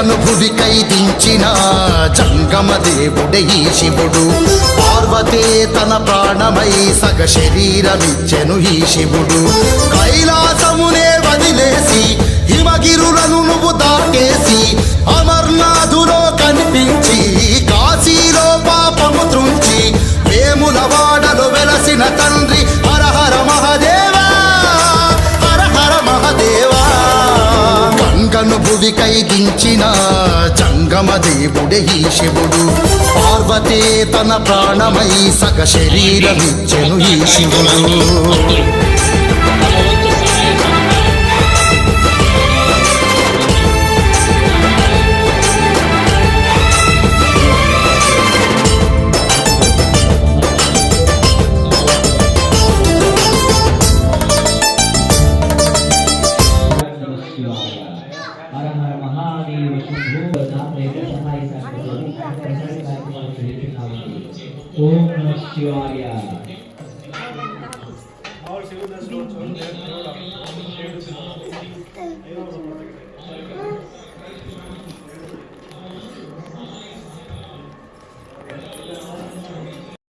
గంగను భువికై దించిన జంగమ దేవుడే ఈ శివుడు. పార్వతే తన ప్రాణమై సగ శరీరమిచ్చెను ఈ శివుడు. కైలాసమునే వదిలేసి హిమగిరులను నువ్వు దాటేసి అమర్నాథులో కనిపించి కాశీలో పాపము త్రుంచి వేములవాడలో వెలసిన తండ్రి హర హర మహదేవా, హర హర మహదేవా. గంగను భువికై దించిన జంగమ దేవుడే ఈ శివుడు. పార్వతే తన ప్రాణమై సగ శరీరమిచ్చెను ఈ శివుడు. ఓం నమః శివాయ.